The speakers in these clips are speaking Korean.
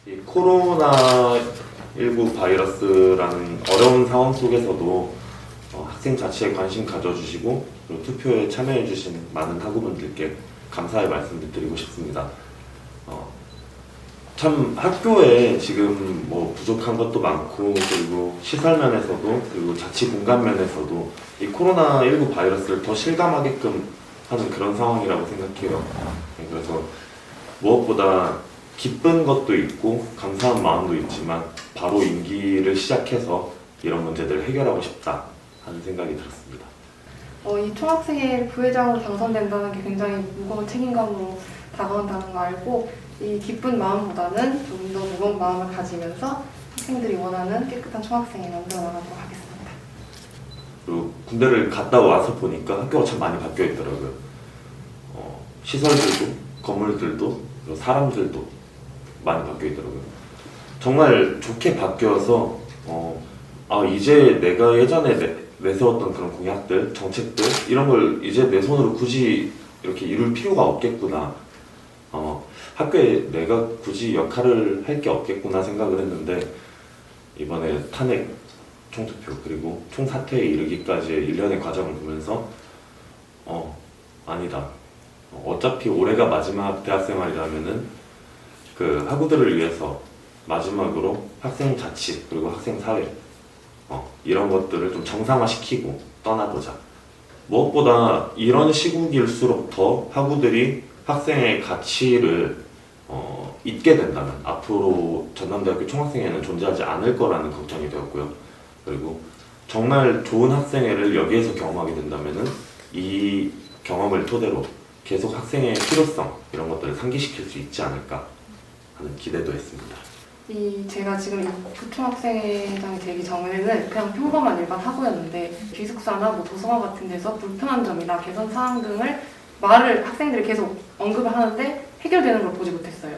이 코로나19 바이러스라는 어려운 상황 속에서도 학생 자치에 관심 가져주시고 그리고 투표에 참여해주신 많은 학우분들께 감사의 말씀을 드리고 싶습니다. 참 학교에 지금 뭐 부족한 것도 많고 그리고 시설 면에서도 그리고 자치 공간 면에서도 이 코로나19 바이러스를 더 실감하게끔 하는 그런 상황이라고 생각해요. 그래서 무엇보다 기쁜 것도 있고 감사한 마음도 있지만 바로 임기를 시작해서 이런 문제들을 해결하고 싶다 하는 생각이 들었습니다. 이 총학생회 부회장으로 당선된다는 게 굉장히 무거운 책임감으로 다가온다는 거 알고 이 기쁜 마음보다는 좀 더 무거운 마음을 가지면서 학생들이 원하는 깨끗한 총학생회 만들어 나가도록 하겠습니다. 그리고 군대를 갔다 와서 보니까 학교가 참 많이 바뀌어 있더라고요. 시설들도 건물들도 그리고 사람들도 많이 바뀌어 있더라고요. 정말 좋게 바뀌어서 이제 내가 예전에 내세웠던 그런 공약들, 정책들 이런 걸 이제 내 손으로 굳이 이렇게 이룰 필요가 없겠구나. 학교에 내가 굳이 역할을 할 게 없겠구나 생각을 했는데 이번에 탄핵 총투표 그리고 총사퇴에 이르기까지의 일련의 과정을 보면서 아니다. 어차피 올해가 마지막 대학생활이라면은 그 학우들을 위해서 마지막으로 학생 자치 그리고 학생 사회 이런 것들을 좀 정상화시키고 떠나보자. 무엇보다 이런 시국일수록 더 학우들이 학생의 가치를 잊게 된다면 앞으로 전남대학교 총학생회는 존재하지 않을 거라는 걱정이 되었고요. 그리고 정말 좋은 학생회를 여기에서 경험하게 된다면은 이 경험을 토대로 계속 학생의 필요성 이런 것들을 상기시킬 수 있지 않을까 하는 기대도 했습니다. 제가 지금 이 총학생회장이 되기 전에는 그냥 평범한 일반 학우였는데 기숙사나 뭐 도서관 같은 데서 불편한 점이나 개선 사항 등을 학생들이 계속 언급을 하는데 해결되는 걸 보지 못했어요.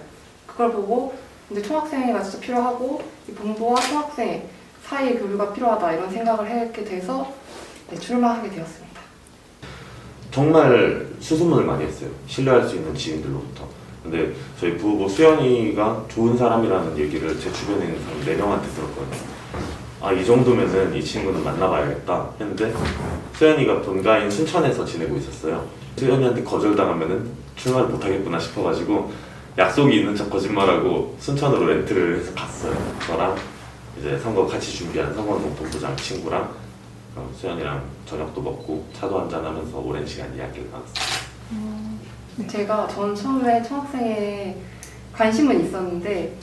그걸 보고 이제 총학생회가 진짜 필요하고 이 본부와 총학생회 사이의 교류가 필요하다 이런 생각을 하게 돼서 출마하게 되었습니다. 정말 수소문을 많이 했어요. 신뢰할 수 있는 지인들로부터. 근데 저희 부후보 수연이가 좋은 사람이라는 얘기를 제 주변에 있는 사람 4명한테 들었거든요. 이 정도면은 이 친구는 만나봐야겠다 했는데 수연이가 본가인 순천에서 지내고 있었어요. 수연이한테 거절당하면은 출마를 못하겠구나 싶어가지고 약속이 있는 척 거짓말하고 순천으로 렌트를 해서 갔어요. 저랑 이제 선거 같이 준비한 선거운동 본부장 친구랑 수연이랑 저녁도 먹고 차도 한잔하면서 오랜 시간 이야기를 나눴어요. 전 처음에 총학생회에 관심은 있었는데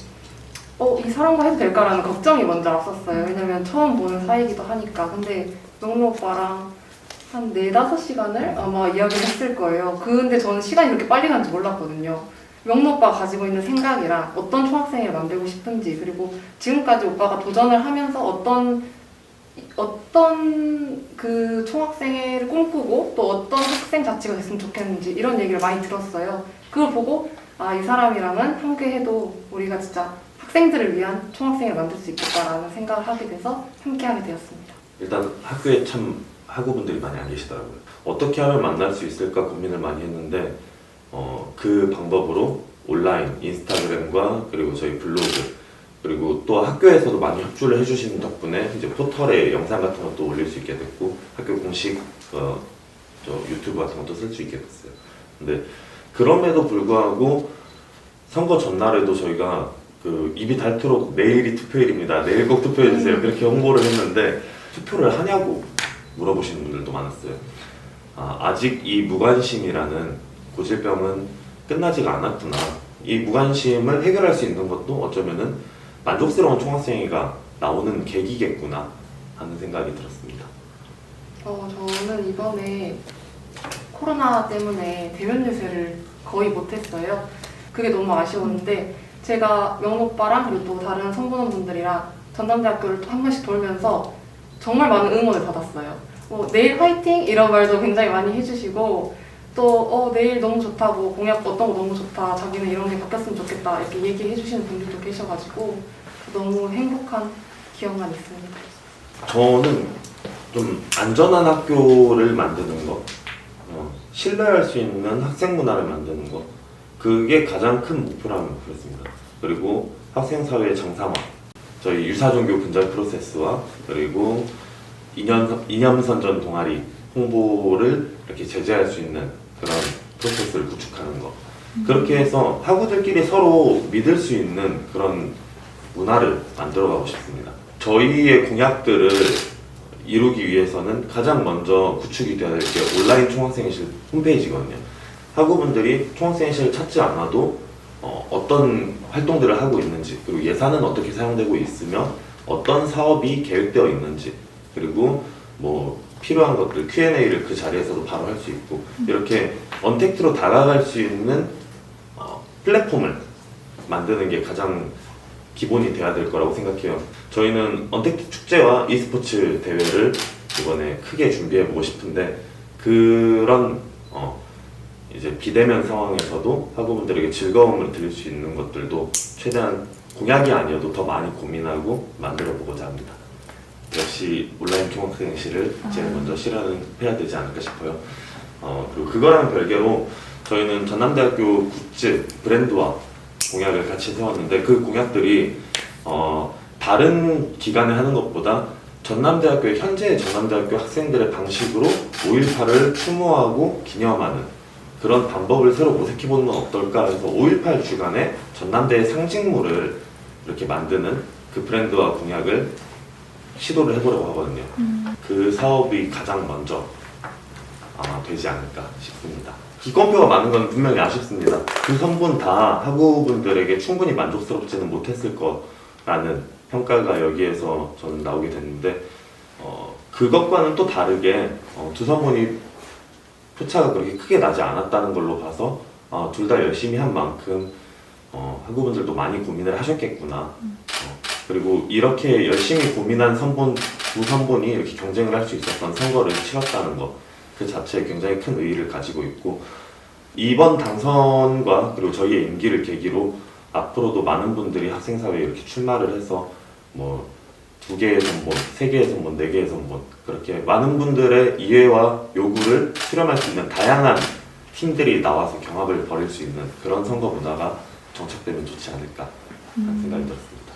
이 사람과 해도 될까라는 걱정이 먼저 앞섰어요. 왜냐면 처음 보는 사이기도 하니까. 근데 명로 오빠랑 한 4-5시간을 아마 이야기를 했을 거예요. 근데 저는 시간이 그렇게 빨리 가는지 몰랐거든요. 명로 오빠가 가지고 있는 생각이랑 어떤 총학생회를 만들고 싶은지 그리고 지금까지 오빠가 도전을 하면서 어떤 그 총학생회를 꿈꾸고 또 어떤 학생 자치가 됐으면 좋겠는지 이런 얘기를 많이 들었어요. 그걸 보고 이 사람이랑은 함께해도 우리가 진짜 학생들을 위한 총학생회를 만들 수 있겠다라는 생각을 하게 돼서 함께하게 되었습니다. 일단 학교에 참 학우분들이 많이 안 계시더라고요. 어떻게 하면 만날 수 있을까 고민을 많이 했는데 그 방법으로 온라인, 인스타그램과 그리고 저희 블로그 그리고 또 학교에서도 많이 협조를 해주시는 덕분에 이제 포털에 영상 같은 것도 올릴 수 있게 됐고 학교 공식 유튜브 같은 것도 쓸 수 있게 됐어요. 근데 그럼에도 불구하고 선거 전날에도 저희가 입이 닳도록 내일이 투표일입니다. 내일 꼭 투표해주세요. 그렇게 홍보를 했는데 투표를 하냐고 물어보시는 분들도 많았어요. 아직 이 무관심이라는 고질병은 끝나지가 않았구나. 이 무관심을 해결할 수 있는 것도 어쩌면은 만족스러운 총학생회가 나오는 계기겠구나 하는 생각이 들었습니다. 저는 이번에 코로나 때문에 대면 유세를 거의 못했어요. 그게 너무 아쉬웠는데 제가 명로 오빠랑 그리고 또 다른 선보는 분들이랑 전남대학교를 또 한 번씩 돌면서 정말 많은 응원을 받았어요. 내일 화이팅! 이런 말도 굉장히 많이 해주시고 또 내일 너무 좋다고 공약 어떤 거 너무 좋다 자기는 이런 게 바뀌었으면 좋겠다 이렇게 얘기해 주시는 분들도 계셔가지고 너무 행복한 기억만 있습니다. 저는 좀 안전한 학교를 만드는 거, 신뢰할 수 있는 학생 문화를 만드는 거 그게 가장 큰 목표라는 그랬습니다. 그리고 학생사회 정상화, 저희 유사종교 분절 프로세스와 그리고 이념선전 동아리 홍보를 이렇게 제재할 수 있는 그런 프로세스를 구축하는 거. 그렇게 해서 학우들끼리 서로 믿을 수 있는 그런 문화를 만들어가고 싶습니다. 저희의 공약들을 이루기 위해서는 가장 먼저 구축이 되어야 될 게 온라인 총학생회실 홈페이지거든요. 학우분들이 총학생회실을 찾지 않아도 어떤 활동들을 하고 있는지, 그리고 예산은 어떻게 사용되고 있으며 어떤 사업이 계획되어 있는지, 그리고 뭐 필요한 것들 Q&A를 그 자리에서도 바로 할 수 있고, 이렇게 언택트로 다가갈 수 있는 플랫폼을 만드는 게 가장 기본이 돼야 될 거라고 생각해요. 저희는 언택트 축제와 e스포츠 대회를 이번에 크게 준비해 보고 싶은데, 그런 이제 비대면 상황에서도 학우분들에게 즐거움을 드릴 수 있는 것들도 최대한 공약이 아니어도 더 많이 고민하고 만들어 보고자 합니다. 역시 온라인 총학생회실을 제일 먼저 실현해야 되지 않을까 싶어요. 그리고 그거랑 별개로 저희는 전남대학교 굿즈 브랜드화 공약을 같이 세웠는데, 그 공약들이 다른 기관에 하는 것보다 전남대학교의 현재 전남대학교 학생들의 방식으로 5.18을 추모하고 기념하는 그런 방법을 새로 모색해보는 건 어떨까 해서 5.18 주간에 전남대의 상징물을 이렇게 만드는 그 브랜드화 공약을 시도를 해보려고 하거든요. 그 사업이 가장 먼저 아마 되지 않을까 싶습니다. 기권표가 많은 건 분명히 아쉽습니다. 두 선분 다 학우분들에게 충분히 만족스럽지는 못했을 거라는 평가가 여기에서 저는 나오게 됐는데, 그것과는 또 다르게 두 선분이 표차가 그렇게 크게 나지 않았다는 걸로 봐서 둘 다 열심히 한 만큼 학우분들도 많이 고민을 하셨겠구나. 그리고 이렇게 열심히 고민한 두 선분이 이렇게 경쟁을 할 수 있었던 선거를 치렀다는 것, 그 자체에 굉장히 큰 의의를 가지고 있고, 이번 당선과 그리고 저희의 임기를 계기로 앞으로도 많은 분들이 학생사회에 이렇게 출마를 해서 뭐 2개의 선본, 3개의 선본, 4개의 선본, 그렇게 많은 분들의 이해와 요구를 수렴할 수 있는 다양한 팀들이 나와서 경합을 벌일 수 있는 그런 선거 문화가 정착되면 좋지 않을까 하는 생각이 들었습니다.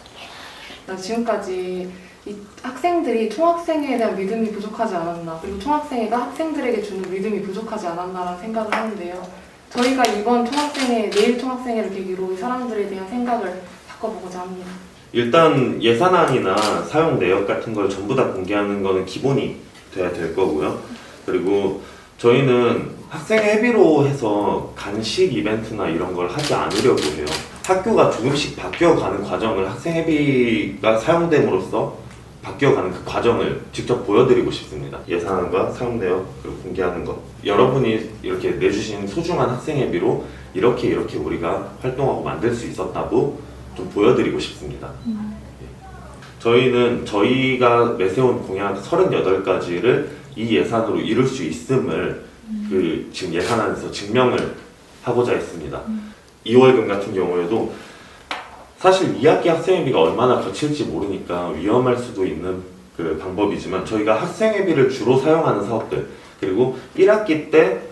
지금까지 이 학생들이 총학생회에 대한 믿음이 부족하지 않았나, 그리고 총학생회가 학생들에게 주는 믿음이 부족하지 않았나라는 생각을 하는데요. 저희가 이번 총학생회, 내일 총학생회를 계기로 이 사람들에 대한 생각을 바꿔보고자 합니다. 일단 예산안이나 사용 내역 같은 걸 전부 다 공개하는 거는 기본이 돼야 될 거고요. 그리고 저희는 학생회비로 해서 간식 이벤트나 이런 걸 하지 않으려고 해요. 학교가 조금씩 바뀌어가는 과정을 학생회비가 사용됨으로써 바뀌어가는 그 과정을 직접 보여드리고 싶습니다. 예산안과 사용 내역 그리고 공개하는 것, 여러분이 이렇게 내주신 소중한 학생회비로 이렇게 우리가 활동하고 만들 수 있었다고 좀 보여드리고 싶습니다. 저희는 저희가 내세운 공약 38가지를 이 예산으로 이룰 수 있음을 지금 예산안에서 증명을 하고자 했습니다. 2월금 같은 경우에도 사실 2학기 학생회비가 얼마나 거칠지 모르니까 위험할 수도 있는 그 방법이지만, 저희가 학생회비를 주로 사용하는 사업들, 그리고 1학기 때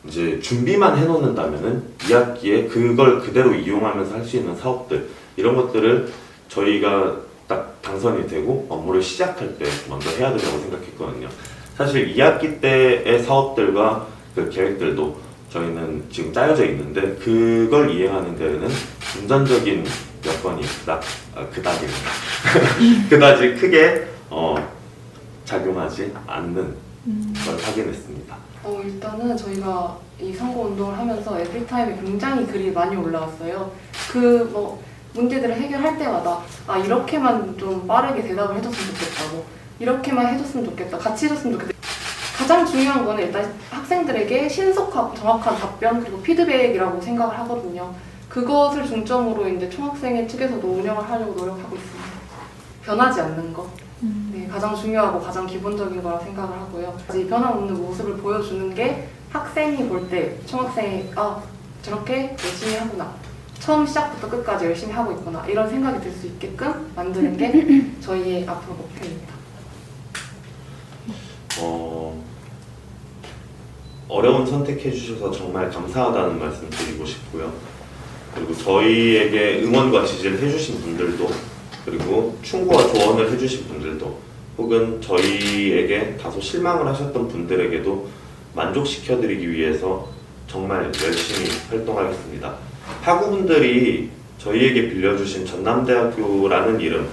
이제 준비만 해놓는다면은 2학기에 그걸 그대로 이용하면서 할 수 있는 사업들, 이런 것들을 저희가 딱 당선이 되고 업무를 시작할 때 먼저 해야 된다고 생각했거든요. 사실 2학기 때의 사업들과 그 계획들도 저희는 지금 짜여져 있는데, 그걸 이행하는 데에는 금전적인 여건이 그다지 크게 작용하지 않는 걸 확인했습니다. 일단은 저희가 이 선거운동을 하면서 에브리타임에 굉장히 글이 많이 올라왔어요. 그 문제들을 해결할 때마다 이렇게만 좀 빠르게 대답을 해줬으면 좋겠다고, 이렇게만 해줬으면 좋겠다, 같이 해줬으면 좋겠다. 가장 중요한 거는 일단 학생들에게 신속하고 정확한 답변 그리고 피드백이라고 생각을 하거든요. 그것을 중점으로 이제 총학생회 측에서도 운영을 하려고 노력하고 있습니다. 변하지 않는 것, 네, 가장 중요하고 가장 기본적인 거라고 생각을 하고요. 이 변함없는 모습을 보여주는 게 학생이 볼 때 총학생이 저렇게 열심히 하구나, 처음 시작부터 끝까지 열심히 하고 있구나, 이런 생각이 들 수 있게끔 만드는 게 저희의 앞으로 목표입니다. 어려운 선택해 주셔서 정말 감사하다는 말씀 드리고 싶고요. 그리고 저희에게 응원과 지지를 해주신 분들도, 그리고 충고와 조언을 해주신 분들도, 혹은 저희에게 다소 실망을 하셨던 분들에게도 만족시켜드리기 위해서 정말 열심히 활동하겠습니다. 학우분들이 저희에게 빌려주신 전남대학교라는 이름,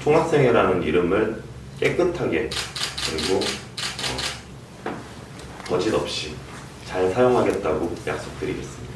총학생회라는 이름을 깨끗하게, 그리고 거짓 없이 잘 사용하겠다고 약속드리겠습니다.